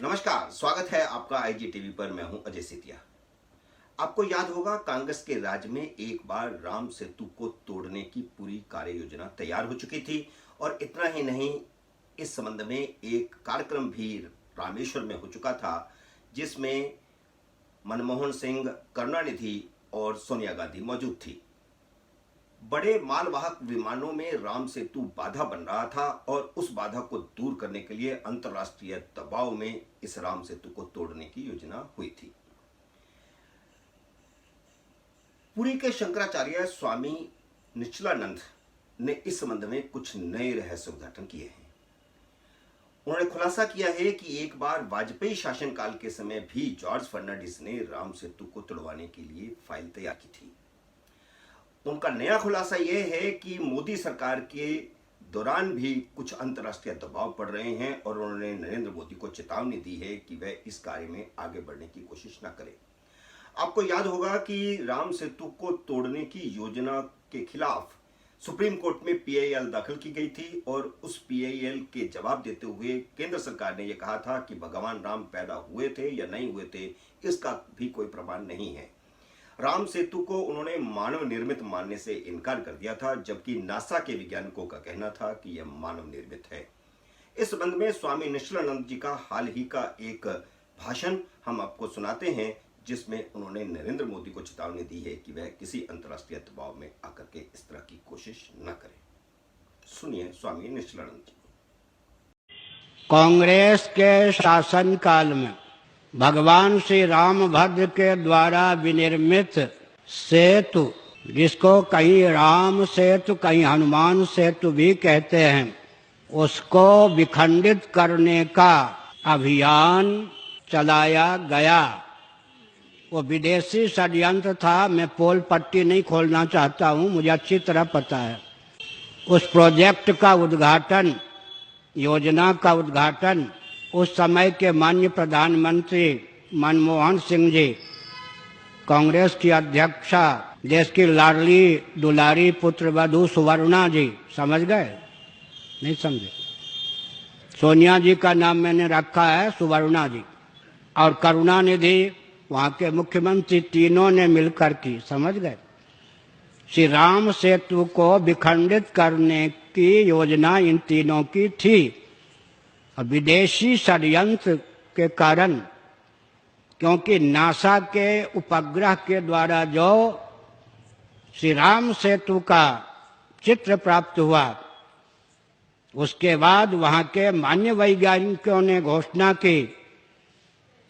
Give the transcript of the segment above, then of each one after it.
नमस्कार, स्वागत है आपका आईजी टीवी पर। मैं हूं अजय सेतिया। आपको याद होगा, कांग्रेस के राज में एक बार राम सेतु को तोड़ने की पूरी कार्य योजना तैयार हो चुकी थी और इतना ही नहीं, इस संबंध में एक कार्यक्रम भी रामेश्वर में हो चुका था जिसमें मनमोहन सिंह, करुणानिधि और सोनिया गांधी मौजूद थी। बड़े मालवाहक विमानों में राम सेतु बाधा बन रहा था और उस बाधा को दूर करने के लिए अंतर्राष्ट्रीय दबाव में इस राम सेतु को तोड़ने की योजना हुई थी। पुरी के शंकराचार्य स्वामी निश्चलानंद ने इस संबंध में कुछ नए रहस्य उद्घाटन किए हैं। उन्होंने खुलासा किया है कि एक बार वाजपेयी शासनकाल के समय भी जॉर्ज फर्नांडिस ने राम सेतु को तोड़वाने के लिए फाइल तैयार की थी। उनका नया खुलासा यह है कि मोदी सरकार के दौरान भी कुछ अंतर्राष्ट्रीय दबाव पड़ रहे हैं और उन्होंने नरेंद्र मोदी को चेतावनी दी है कि वह इस कार्य में आगे बढ़ने की कोशिश न करें। आपको याद होगा कि राम सेतु को तोड़ने की योजना के खिलाफ सुप्रीम कोर्ट में पीआईएल दाखिल की गई थी और उस पीआईएल के जवाब देते हुए केंद्र सरकार ने यह कहा था कि भगवान राम पैदा हुए थे या नहीं हुए थे, इसका भी कोई प्रमाण नहीं है। राम सेतु को उन्होंने मानव निर्मित मानने से इनकार कर दिया था, जबकि नासा के वैज्ञानिकों का कहना था कि यह मानव निर्मित है। इस संबंध में स्वामी निश्चलानंद जी का हाल ही का एक भाषण हम आपको सुनाते हैं, जिसमें उन्होंने नरेंद्र मोदी को चेतावनी दी है कि वह किसी अंतर्राष्ट्रीय दबाव में आकर के इस तरह की कोशिश न करें। सुनिए स्वामी निश्चलानंद जी। कांग्रेस के शासनकाल में भगवान श्री रामभद्र के द्वारा विनिर्मित सेतु, जिसको कहीं राम सेतु कहीं हनुमान सेतु भी कहते हैं, उसको विखंडित करने का अभियान चलाया गया। वो विदेशी षड्यंत्र था। मैं पोल पट्टी नहीं खोलना चाहता हूँ, मुझे अच्छी तरह पता है। उस प्रोजेक्ट का उद्घाटन, योजना का उद्घाटन उस समय के माननीय प्रधानमंत्री मनमोहन सिंह जी, कांग्रेस की अध्यक्षा, देश की लाडली दुलारी पुत्रवधू सुवर्णा जी, समझ गए? नहीं समझे? सोनिया जी का नाम मैंने रखा है सुवर्णा जी, और करुणानिधि वहाँ के मुख्यमंत्री, तीनों ने मिलकर की। समझ गए? श्री राम सेतु को विखंडित करने की योजना इन तीनों की थी। विदेशी षड्यंत्र के कारण, क्योंकि नासा के उपग्रह के द्वारा जो श्री राम सेतु का चित्र प्राप्त हुआ, उसके बाद वहां के मान्य वैज्ञानिकों ने घोषणा की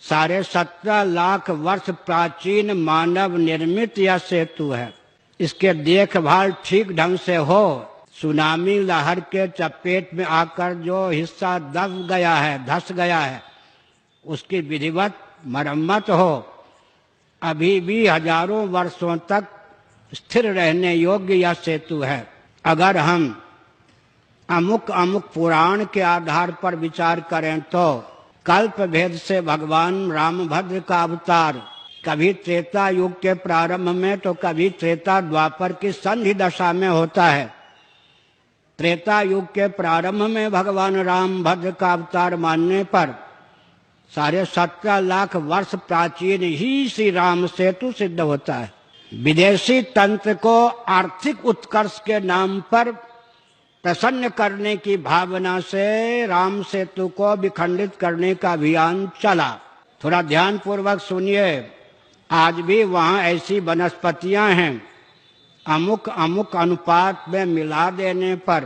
17.5 लाख वर्ष प्राचीन मानव निर्मित यह सेतु है। इसके देखभाल ठीक ढंग से हो, सुनामी लहर के चपेट में आकर जो हिस्सा धस गया है, उसकी विधिवत मरम्मत हो, अभी भी हजारों वर्षों तक स्थिर रहने योग्य यह सेतु है। अगर हम अमुक पुराण के आधार पर विचार करें तो कल्प भेद से भगवान रामभद्र का अवतार कभी त्रेता युग के प्रारंभ में तो कभी त्रेता द्वापर की संधि दशा में होता है। त्रेता युग के प्रारंभ में भगवान रामभद्र का अवतार मानने पर 17.5 लाख वर्ष प्राचीन ही श्री राम सेतु सिद्ध होता है। विदेशी तंत्र को आर्थिक उत्कर्ष के नाम पर प्रसन्न करने की भावना से राम सेतु को विखंडित करने का अभियान चला। थोड़ा ध्यान पूर्वक सुनिए। आज भी वहाँ ऐसी वनस्पतियां हैं, अमुक अनुपात में मिला देने पर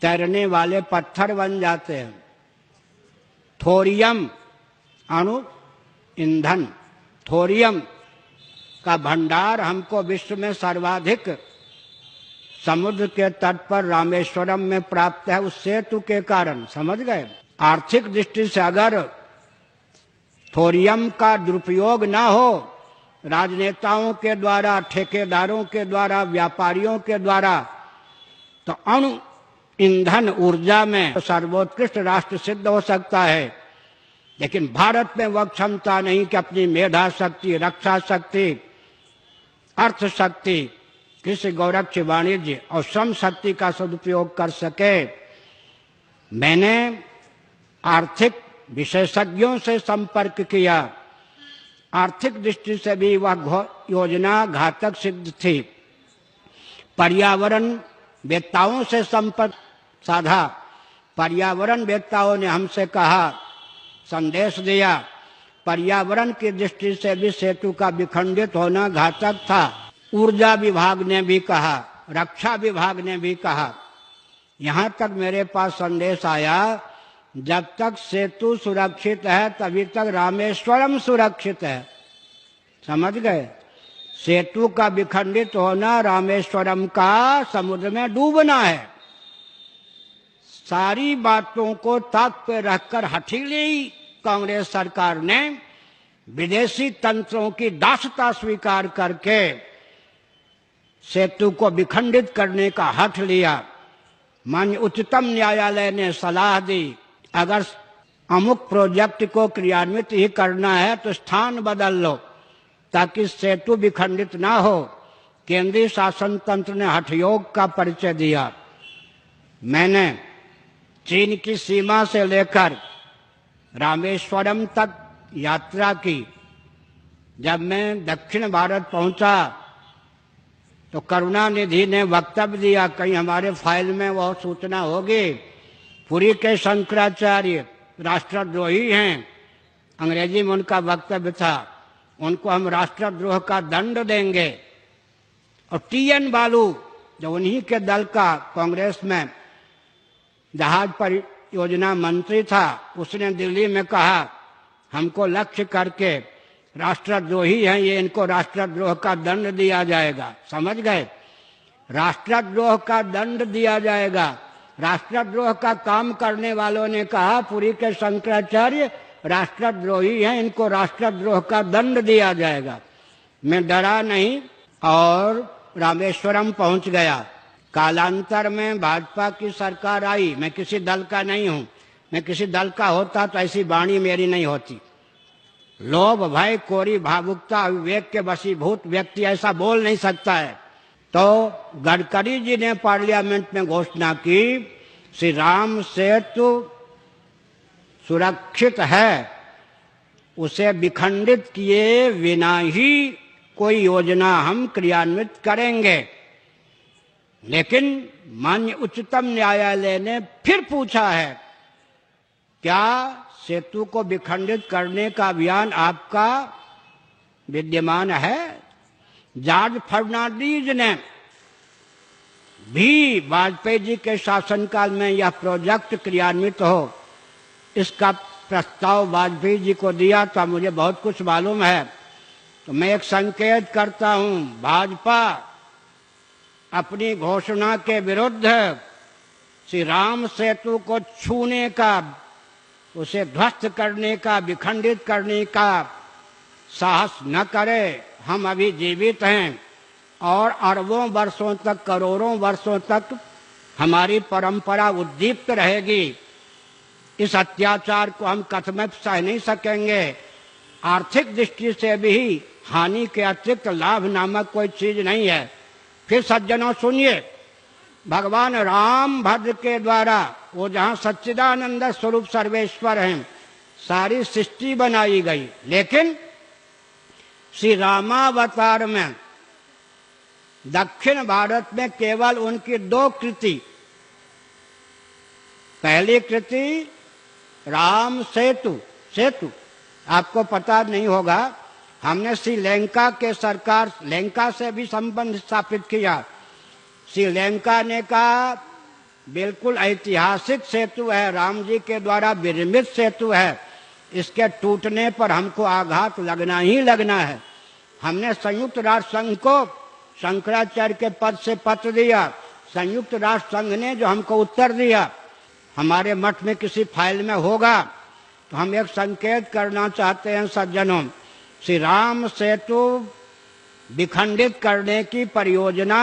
तैरने वाले पत्थर बन जाते हैं। थोरियम अणु ईंधन, थोरियम का भंडार हमको विश्व में सर्वाधिक समुद्र के तट पर रामेश्वरम में प्राप्त है, उस सेतु के कारण। समझ गए? आर्थिक दृष्टि से अगर थोरियम का दुरुपयोग ना हो, राजनेताओं के द्वारा, ठेकेदारों के द्वारा, व्यापारियों के द्वारा, तो अणु ईंधन ऊर्जा में सर्वोत्कृष्ट राष्ट्र सिद्ध हो सकता है। लेकिन भारत में वह क्षमता नहीं कि अपनी मेधा शक्ति, रक्षा शक्ति अर्थ शक्ति, कृषि गौरक्ष वाणिज्य और श्रम शक्ति का सदुपयोग कर सके। मैंने आर्थिक विशेषज्ञों से संपर्क किया। आर्थिक दृष्टि से भी वह योजना घातक सिद्ध थी। पर्यावरण वेत्ताओं से संपर्क साधा। पर्यावरण वेत्ताओं ने हमसे कहा, संदेश दिया, पर्यावरण की दृष्टि से भी सेतु का विखंडित होना घातक था। ऊर्जा विभाग ने भी कहा, रक्षा विभाग ने भी कहा। यहाँ तक मेरे पास संदेश आया, जब तक सेतु सुरक्षित है तभी तक रामेश्वरम सुरक्षित है। समझ गए? सेतु का विखंडित होना रामेश्वरम का समुद्र में डूबना है। सारी बातों को ताक पे रखकर हठीली कांग्रेस सरकार ने विदेशी तंत्रों की दासता स्वीकार करके सेतु को विखंडित करने का हठ लिया। माननीय उच्चतम न्यायालय ने सलाह दी, अगर अमुक प्रोजेक्ट को क्रियान्वित ही करना है तो स्थान बदल लो ताकि सेतु विखंडित ना हो। केंद्रीय शासन तंत्र ने हठयोग का परिचय दिया। मैंने चीन की सीमा से लेकर रामेश्वरम तक यात्रा की। जब मैं दक्षिण भारत पहुंचा तो करुणानिधि ने वक्तव्य दिया, कहीं हमारे फाइल में वह सूचना होगी। पुरी के शंकराचार्य राष्ट्रद्रोही हैं, अंग्रेजी में उनका वक्तव्य था, उनको हम राष्ट्रद्रोह का दंड देंगे। और टी.एन. बालू जो उन्हीं के दल का कांग्रेस में जहाज परियोजना मंत्री था, उसने दिल्ली में कहा, हमको लक्ष्य करके राष्ट्रद्रोही हैं ये, इनको राष्ट्रद्रोह का दंड दिया जाएगा। समझ गए? राष्ट्रद्रोह का दंड दिया जाएगा। राष्ट्रद्रोह का काम करने वालों ने कहा, पुरी के शंकराचार्य राष्ट्रद्रोही हैं, इनको राष्ट्रद्रोह का दंड दिया जाएगा। मैं डरा नहीं और रामेश्वरम पहुंच गया। कालांतर में भाजपा की सरकार आई। मैं किसी दल का नहीं हूं। मैं किसी दल का होता तो ऐसी वाणी मेरी नहीं होती। लोभ, भय, कोरी, भावुकता, विवेक के वशीभूत व्यक्ति ऐसा बोल नहीं सकता है। तो गडकरी जी ने पार्लियामेंट में घोषणा की, श्री राम सेतु सुरक्षित है, उसे विखंडित किए बिना ही कोई योजना हम क्रियान्वित करेंगे। लेकिन माननीय उच्चतम न्यायालय ने फिर पूछा है, क्या सेतु को विखंडित करने का अभियान आपका विद्यमान है? जॉर्ज फर्नांडीज ने भी वाजपेयी जी के शासनकाल में यह प्रोजेक्ट क्रियान्वित हो, इसका प्रस्ताव वाजपेयी जी को दिया था। मुझे बहुत कुछ मालूम है। तो मैं एक संकेत करता हूं, भाजपा अपनी घोषणा के विरुद्ध श्री राम सेतु को छूने का, उसे ध्वस्त करने का, विखंडित करने का साहस न करे। हम अभी जीवित हैं और अरबों वर्षों तक, करोड़ों वर्षों तक हमारी परंपरा उद्दीप्त रहेगी। इस अत्याचार को हम कतमत सह नहीं सकेंगे। आर्थिक दृष्टि से भी हानि के अतिरिक्त लाभ नामक कोई चीज नहीं है। फिर सज्जनों सुनिए, भगवान राम भद्र के द्वारा, वो जहां सच्चिदानंद स्वरूप सर्वेश्वर हैं, सारी सृष्टि बनाई गई। लेकिन श्री रामावतार में दक्षिण भारत में केवल उनकी दो कृति, पहली कृति राम सेतु, आपको पता नहीं होगा, हमने श्रीलंका के सरकार, लंका से भी संबंध स्थापित किया। श्रीलंका ने कहा बिल्कुल ऐतिहासिक सेतु है, राम जी के द्वारा निर्मित सेतु है, इसके टूटने पर हमको आघात लगना ही लगना है। हमने संयुक्त राष्ट्र संघ को शंकराचार्य के पद से पत्र दिया। संयुक्त राष्ट्र संघ ने जो हमको उत्तर दिया, हमारे मठ में किसी फाइल में होगा, तो हम एक संकेत करना चाहते हैं सज्जनों, श्री राम सेतु विखंडित करने की परियोजना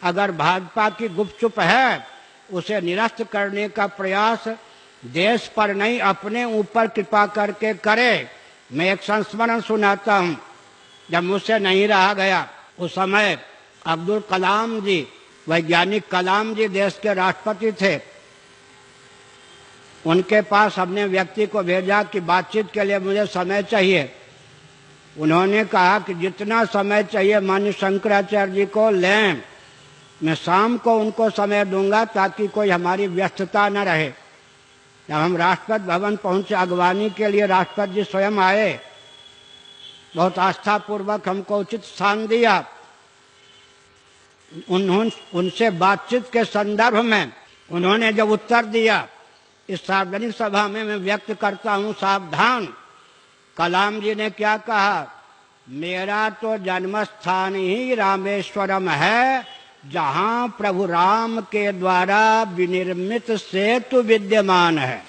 अगर भाजपा की गुपचुप है, उसे निरस्त करने का प्रयास देश पर नहीं अपने ऊपर कृपा करके करे। मैं एक संस्मरण सुनाता हूं, जब मुझसे नहीं रहा गया, उस समय अब्दुल कलाम जी, वैज्ञानिक कलाम जी देश के राष्ट्रपति थे। उनके पास हमने व्यक्ति को भेजा कि बातचीत के लिए मुझे समय चाहिए। उन्होंने कहा कि जितना समय चाहिए माननीय शंकराचार्य जी को लें, मैं शाम को उनको समय दूंगा ताकि कोई हमारी व्यस्तता न रहे। जब हम राष्ट्रपति भवन पहुंचे, अगवानी के लिए राष्ट्रपति जी स्वयं आए, बहुत आस्थापूर्वक हमको उचित स्थान दिया। उनसे बातचीत के संदर्भ में उन्होंने जब उत्तर दिया, इस सार्वजनिक सभा में मैं व्यक्त करता हूं सावधान। कलाम जी ने क्या कहा, मेरा तो जन्म स्थान ही रामेश्वरम है, जहां प्रभु राम के द्वारा विनिर्मित सेतु विद्यमान है।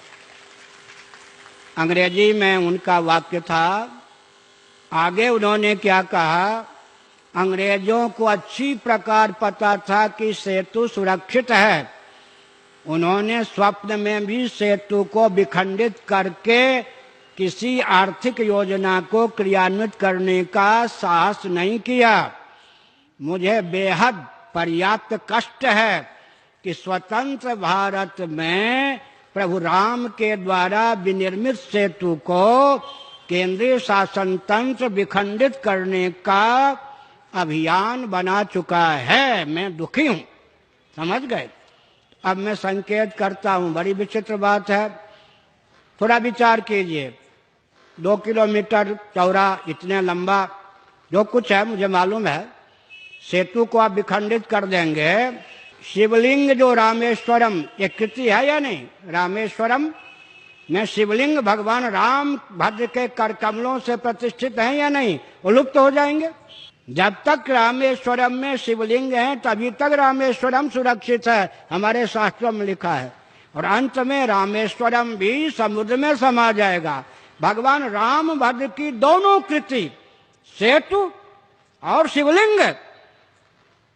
अंग्रेजी में उनका वाक्य था। आगे उन्होंने क्या कहा, अंग्रेजों को अच्छी प्रकार पता था कि सेतु सुरक्षित है। उन्होंने स्वप्न में भी सेतु को विखंडित करके किसी आर्थिक योजना को क्रियान्वित करने का साहस नहीं किया। मुझे बेहद पर्याप्त कष्ट है कि स्वतंत्र भारत में प्रभु राम के द्वारा विनिर्मित सेतु को केंद्रीय शासन तंत्र विखंडित करने का अभियान बना चुका है। मैं दुखी हूं, समझ गए। अब मैं संकेत करता हूं, बड़ी विचित्र बात है, थोड़ा विचार कीजिए। 2 किलोमीटर चौड़ा, इतने लंबा जो कुछ है मुझे मालूम है, सेतु को आप विखंडित कर देंगे। शिवलिंग जो रामेश्वरम, एक कृति है या नहीं, रामेश्वरम में शिवलिंग भगवान राम भद्र के कर कमलों से प्रतिष्ठित हैं या नहीं, वो लुप्त हो जाएंगे। जब तक रामेश्वरम में शिवलिंग है तभी तक रामेश्वरम सुरक्षित है, हमारे शास्त्रों में लिखा है। और अंत में रामेश्वरम भी समुद्र में समा जाएगा। भगवान राम भद्र की दोनों कृति, सेतु और शिवलिंग,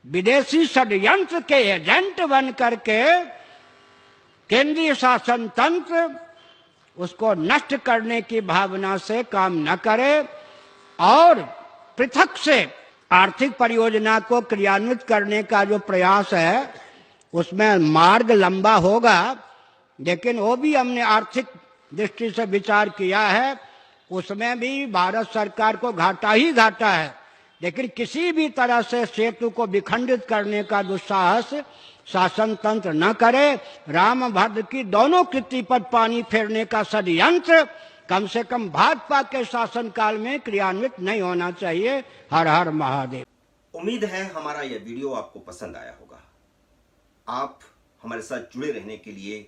विदेशी षड्यंत्र के एजेंट बन करके केंद्रीय शासन तंत्र उसको नष्ट करने की भावना से काम न करे और पृथक से आर्थिक परियोजना को क्रियान्वित करने का जो प्रयास है उसमें मार्ग लंबा होगा, लेकिन वो भी हमने आर्थिक दृष्टि से विचार किया है, उसमें भी भारत सरकार को घाटा ही घाटा है। लेकिन किसी भी तरह से सेतु को विखंडित करने का दुस्साहस शासन तंत्र न करे। राम भद्र की दोनों कृति पर पानी फेरने का षड्यंत्र कम से कम भाजपा के शासन काल में क्रियान्वित नहीं होना चाहिए। हर हर महादेव। उम्मीद है हमारा यह वीडियो आपको पसंद आया होगा। आप हमारे साथ जुड़े रहने के लिए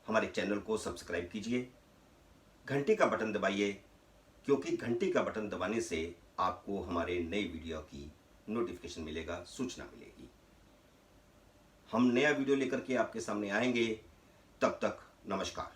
हमारे चैनल को सब्सक्राइब कीजिए, घंटी का बटन दबाइए, क्योंकि घंटी का बटन दबाने से आपको हमारे नए वीडियो की नोटिफिकेशन मिलेगा, सूचना मिलेगी। हम नया वीडियो लेकर के आपके सामने आएंगे। तब तक नमस्कार।